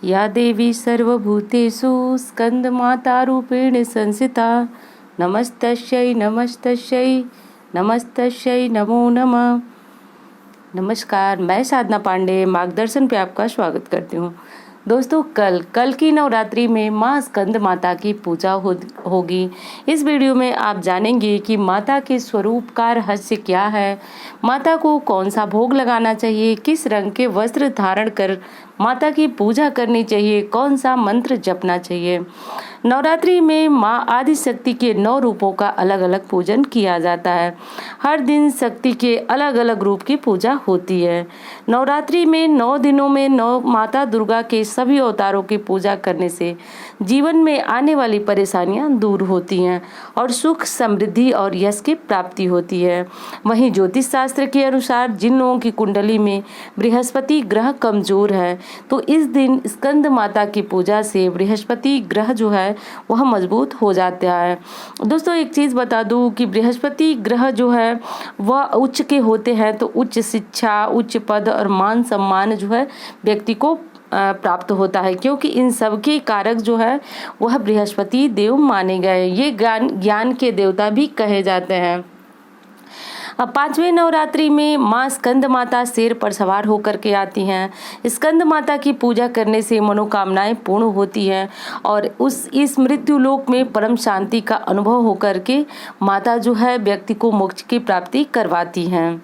या देवी सर्वभूतेषु स्कंदमातारूपेण संस्थिता नमस्तस्यै नमस्तस्यै नमस्तस्यै नमो नमः। नमस्कार, मैं साधना पांडे मार्गदर्शन पे आपका स्वागत करती हूँ। दोस्तों, कल की नवरात्रि में माँ स्कंद माता की पूजा होगी। इस वीडियो में आप जानेंगे कि माता के स्वरूप का रहस्य क्या है, माता को कौन सा भोग लगाना चाहिए, किस रंग के वस्त्र धारण कर माता की पूजा करनी चाहिए, कौन सा मंत्र जपना चाहिए। नवरात्रि में माँ आदि शक्ति के 9 रूपों का अलग अलग पूजन किया जाता है। हर दिन शक्ति के अलग अलग रूप की पूजा होती है। नवरात्रि में 9 दिनों में 9 माता दुर्गा के सभी अवतारों की पूजा करने से जीवन में आने वाली परेशानियां दूर होती हैं और सुख, समृद्धि और यश की प्राप्ति होती है। वहीं ज्योतिष शास्त्र के अनुसार जिन लोगों की कुंडली में बृहस्पति ग्रह कमजोर है, तो इस दिन स्कंद माता की पूजा से बृहस्पति ग्रह जो है वह मजबूत हो जाता है। दोस्तों, एक चीज बता दूं कि बृहस्पति ग्रह जो है वह उच्च के होते हैं, तो उच्च शिक्षा, उच्च पद और मान सम्मान जो है व्यक्ति को प्राप्त होता है, क्योंकि इन सब के कारक जो है वह बृहस्पति देव माने गए। ये ज्ञान के देवता भी कहे जाते हैं। अब 5वें नवरात्रि में माँ स्कंद माता शेर पर सवार होकर के आती हैं। स्कंद माता की पूजा करने से मनोकामनाएं पूर्ण होती हैं और इस मृत्यु लोक में परम शांति का अनुभव होकर के माता जो है व्यक्ति को मोक्ष की प्राप्ति करवाती हैं।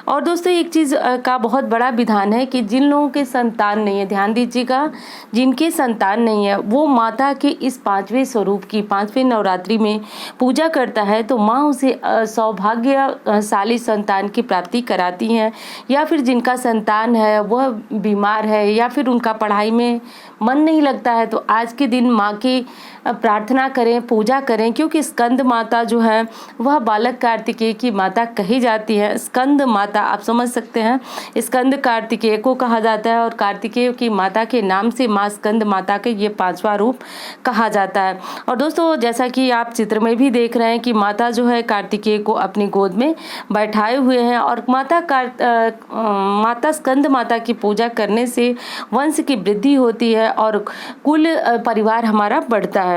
और दोस्तों, एक चीज का बहुत बड़ा विधान है कि जिन लोगों के संतान नहीं है, ध्यान दीजिएगा, जिनके संतान नहीं है वो माता के इस 5वें स्वरूप की 5वें नवरात्रि में पूजा करता है, तो माँ उसे सौभाग्यशाली संतान की प्राप्ति कराती हैं। या फिर जिनका संतान है वह बीमार है या फिर उनका पढ़ाई में मन नहीं लगता है, तो आज के दिन माँ की प्रार्थना करें, पूजा करें, क्योंकि स्कंद माता जो है वह बालक कार्तिकेय की माता कही जाती है। स्कंद माता आप समझ सकते हैं, स्कंद कार्तिकेय को कहा जाता है और कार्तिकेय की माता के नाम से माँ स्कंद माता के ये 5वां रूप कहा जाता है। और दोस्तों, जैसा कि आप चित्र में भी देख रहे हैं कि माता जो है कार्तिकेय को अपनी गोद में बैठाए हुए हैं और माता स्कंद माता की पूजा करने से वंश की वृद्धि होती है और कुल परिवार हमारा बढ़ता है।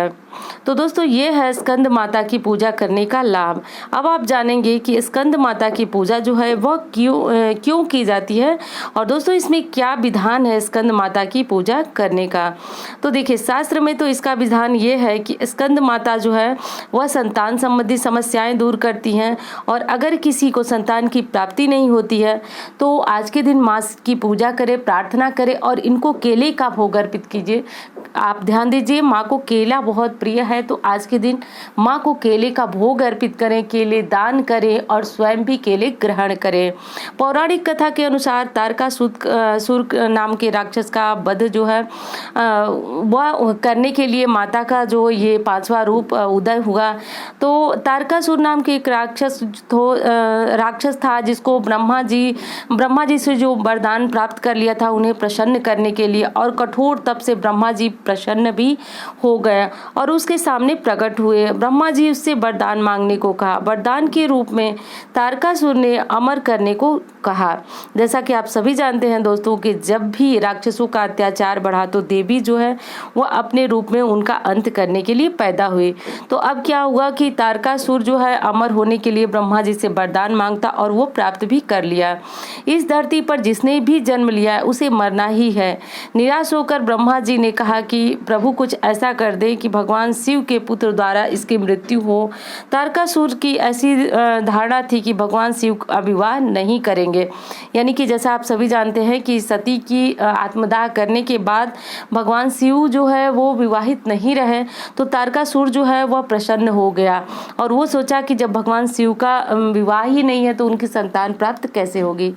तो दोस्तों, ये है स्कंद माता की पूजा करने का लाभ। अब आप जानेंगे कि स्कंद माता की पूजा जो है वह क्यों की जाती है और दोस्तों इसमें क्या विधान है स्कंद माता की पूजा करने का। तो देखिए, शास्त्र में तो इसका विधान ये है कि स्कंद माता जो है वह संतान संबंधी समस्याएं दूर करती हैं और अगर किसी को संतान की प्राप्ति नहीं होती है तो आज के दिन माँ की पूजा करें, प्रार्थना करें और इनको केले का भोग अर्पित कीजिए। आप ध्यान दीजिए, माँ को केला बहुत प्रिय है, तो आज के दिन माँ को केले का भोग अर्पित करें, केले दान करें और स्वयं भी केले ग्रहण करें। पौराणिक कथा के अनुसार तारकासुर नाम के राक्षस का वध जो है वह करने के लिए माता का जो ये 5वां रूप उदय हुआ। तो तारकासुर नाम के एक राक्षस था जिसको ब्रह्मा जी से जो वरदान प्राप्त कर लिया था उन्हें प्रसन्न करने के लिए, और कठोर तप से ब्रह्मा जी प्रसन्न भी हो गए और उसके सामने प्रकट हुए। ब्रह्मा जी उससे वरदान मांगने को कहा। वरदान के रूप में तारकासुर ने अमर करने को कहा। जैसा कि आप सभी जानते हैं दोस्तों कि जब भी राक्षसों का अत्याचार बढ़ा तो देवी जो है वह अपने रूप में उनका अंत करने के लिए पैदा हुई। तो अब क्या हुआ कि तारकासुर जो है अमर होने के लिए ब्रह्मा जी से वरदान मांगता और वो प्राप्त भी कर लिया। इस धरती पर जिसने भी जन्म लिया उसे मरना ही है। निराश होकर ब्रह्मा जी ने कहा कि प्रभु कुछ ऐसा कर दे कि भगवान शिव के पुत्र द्वारा इसकी मृत्यु हो। तारकासुर की ऐसी धारणा थी कि भगवान शिव विवाह नहीं करेंगे, यानी कि जैसा आप सभी जानते हैं कि सती की आत्मदाह करने के बाद भगवान शिव जो है वो विवाहित नहीं रहे, तो तारकासुर जो है वह प्रसन्न हो गया और वो सोचा कि जब भगवान शिव का विवाह ही नहीं है तो उनकी संतान प्राप्त कैसे होगी।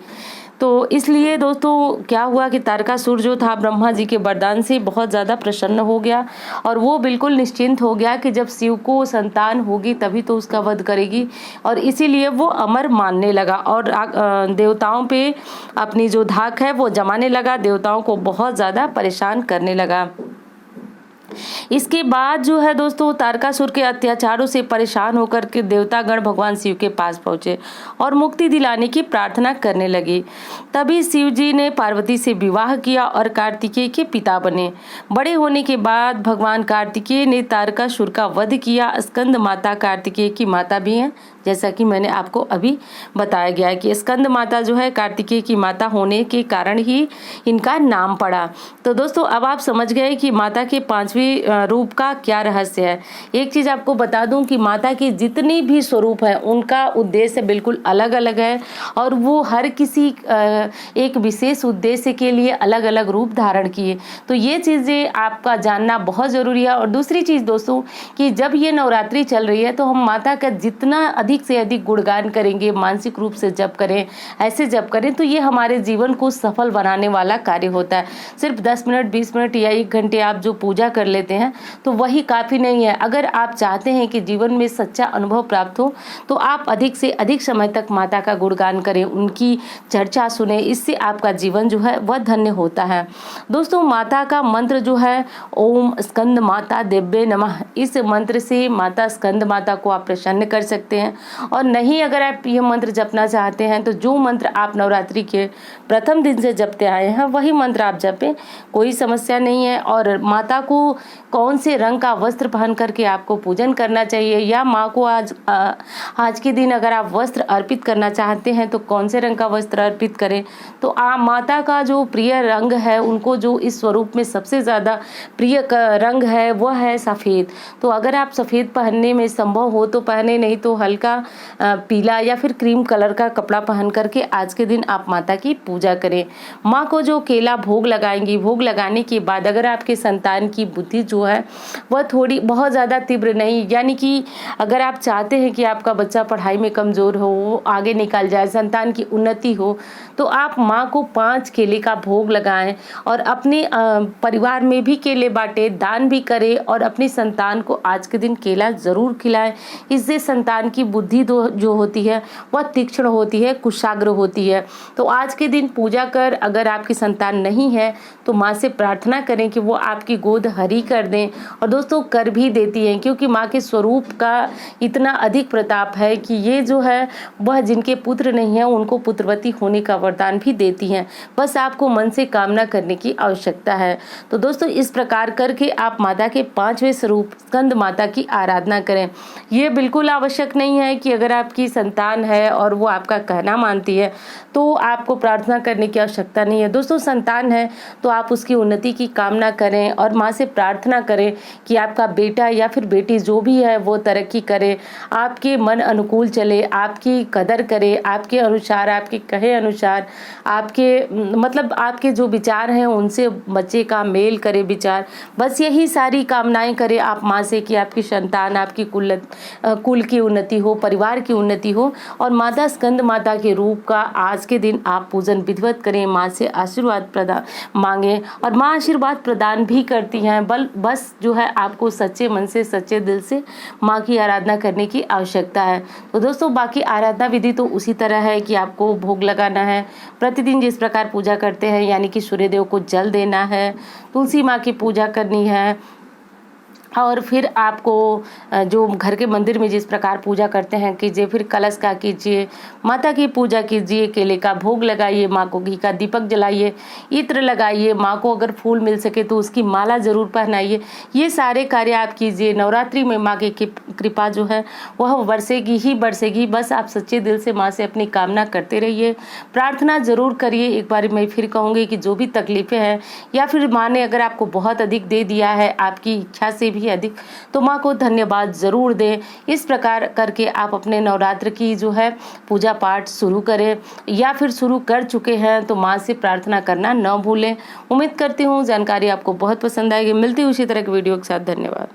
तो इसलिए दोस्तों क्या हुआ कि तारकासुर जो था ब्रह्मा जी के वरदान से बहुत ज़्यादा प्रसन्न हो गया और वो बिल्कुल निश्चिंत हो गया कि जब शिव को संतान होगी तभी तो उसका वध करेगी, और इसीलिए वो अमर मानने लगा और देवताओं पे अपनी जो धाक है वो जमाने लगा, देवताओं को बहुत ज़्यादा परेशान करने लगा। इसके बाद जो है दोस्तों, तारकासुर के अत्याचारों से परेशान होकर के देवतागण भगवान शिव के पास पहुंचे और मुक्ति दिलाने की प्रार्थना करने लगे। तभी शिव जी ने पार्वती से विवाह किया और कार्तिकेय के पिता बने। बड़े होने के बाद भगवान कार्तिकेय ने तारकासुर का वध किया। स्कंद माता कार्तिकेय की माता भी हैं, जैसा कि मैंने आपको अभी बताया गया है कि स्कंद माता जो है कार्तिकेय की माता होने के कारण ही इनका नाम पड़ा। तो दोस्तों, अब आप समझ गए कि माता के 5वें रूप का क्या रहस्य है। एक चीज आपको बता दूं कि माता के जितने भी स्वरूप हैं उनका उद्देश्य बिल्कुल अलग अलग है और वो हर किसी एक विशेष उद्देश्य के लिए अलग अलग रूप धारण किए। तो ये चीजें आपका जानना बहुत जरूरी है। और दूसरी चीज दोस्तों, कि जब ये नवरात्रि चल रही है तो हम माता का जितना अधिक से अधिक गुणगान करेंगे, मानसिक रूप से जप करें, ऐसे जप करें, तो ये हमारे जीवन को सफल बनाने वाला कार्य होता है। सिर्फ 10 मिनट 20 मिनट या 1 घंटे आप जो पूजा कर लेते हैं तो वही काफी नहीं है। अगर आप चाहते हैं कि जीवन में सच्चा अनुभव प्राप्त हो तो आप अधिक से अधिक समय तक माता का गुणगान करें, उनकी चर्चा सुने, इससे आपका जीवन जो है वह धन्य होता है। दोस्तों, माता का मंत्र जो है ओम स्कंद माता देव्ये नमः, इस मंत्र से माता स्कंद माता को आप प्रसन्न कर सकते हैं। और नहीं, अगर आप ये मंत्र जपना चाहते हैं तो जो मंत्र आप नवरात्रि के प्रथम दिन से जपते आए हैं वही मंत्र आप जपें, कोई समस्या नहीं है। और माता को कौन से रंग का वस्त्र पहन करके आपको पूजन करना चाहिए, या माँ को आज के दिन अगर आप वस्त्र अर्पित करना चाहते हैं तो कौन से रंग का वस्त्र अर्पित करें। तो माता का जो प्रिय रंग है, उनको जो इस स्वरूप में सबसे ज़्यादा प्रिय रंग है वह है सफ़ेद। तो अगर आप सफ़ेद पहनने में संभव हो तो पहने, नहीं तो हल्का पीला या फिर क्रीम कलर का कपड़ा पहन करके आज के दिन आप माता की पूजा करें। माँ को जो केला भोग लगाएंगी, भोग लगाने के बाद अगर आपके संतान की बुद्धि जो है वह थोड़ी बहुत ज़्यादा तीव्र नहीं, यानी कि अगर आप चाहते हैं कि आपका बच्चा पढ़ाई में कमज़ोर हो, वो आगे निकल जाए, संतान की उन्नति हो, तो आप माँ को 5 केले का भोग लगाएं और अपने परिवार में भी केले बांटे, दान भी करें और अपनी संतान को आज के दिन केला ज़रूर खिलाएं। इससे संतान की बुद्धि जो होती है वह तीक्ष्ण होती है, कुशाग्र होती है। तो आज के दिन पूजा कर, अगर आपकी संतान नहीं है तो माँ से प्रार्थना करें कि वो आपकी गोद हरी कर दें। और दोस्तों, कर भी देती हैं, क्योंकि माँ के स्वरूप का इतना अधिक प्रताप है कि ये जो है वह जिनके पुत्र नहीं है उनको पुत्रवती होने का वरदान भी देती हैं। बस आपको मन से कामना करने की आवश्यकता है। तो दोस्तों, इस प्रकार करके आप माता के 5वें स्वरूप स्कंद माता की आराधना करें। ये बिल्कुल आवश्यक नहीं है कि अगर आपकी संतान है और वो आपका कहना मानती है तो आपको प्रार्थना करने की आवश्यकता नहीं है। दोस्तों, संतान है तो आप उसकी उन्नति की कामना करें और माँ से प्रार्थना करें कि आपका बेटा या फिर बेटी जो भी है वो तरक्की करे, आपके मन अनुकूल चले, आपकी कदर करे, आपके अनुसार, आपके कहे अनुसार, आपके जो विचार हैं उनसे बच्चे का मेल करे विचार। बस यही सारी कामनाएं करें आप माँ से कि आपकी संतान, आपकी कुल की उन्नति हो, परिवार की उन्नति हो। और माता स्कंद माता के रूप का आज के दिन आप पूजन विधिवत करें, माँ से आशीर्वाद प्रदान मांगें और माँ आशीर्वाद प्रदान भी करती हैं। बस जो है आपको सच्चे मन से, सच्चे दिल से माँ की आराधना करने की आवश्यकता है। तो दोस्तों, बाकी आराधना विधि तो उसी तरह है कि आपको भोग लगाना है, प्रतिदिन जिस प्रकार पूजा करते हैं, यानी कि सूर्यदेव को जल देना है, तुलसी माँ की पूजा करनी है, और फिर आपको जो घर के मंदिर में जिस प्रकार पूजा करते हैं कीजिए, फिर कलश का कीजिए, माता की पूजा कीजिए, केले का भोग लगाइए, माँ को घी का दीपक जलाइए, इत्र लगाइए, माँ को अगर फूल मिल सके तो उसकी माला ज़रूर पहनाइए। ये सारे कार्य आप कीजिए। नवरात्रि में माँ की कृपा जो है वह बरसेगी ही बरसेगी। बस आप सच्चे दिल से माँ से अपनी कामना करते रहिए, प्रार्थना ज़रूर करिए। एक बार मैं फिर कहूँगी कि जो भी तकलीफ़ें हैं या फिर माँ ने अगर आपको बहुत अधिक दे दिया है, आपकी इच्छा से भी अधिक, तो माँ को धन्यवाद जरूर दें। इस प्रकार करके आप अपने नवरात्र की जो है पूजा पाठ शुरू करें, या फिर शुरू कर चुके हैं तो माँ से प्रार्थना करना न भूलें। उम्मीद करती हूँ जानकारी आपको बहुत पसंद आएगी। मिलती हूँ उसी तरह की वीडियो के साथ। धन्यवाद।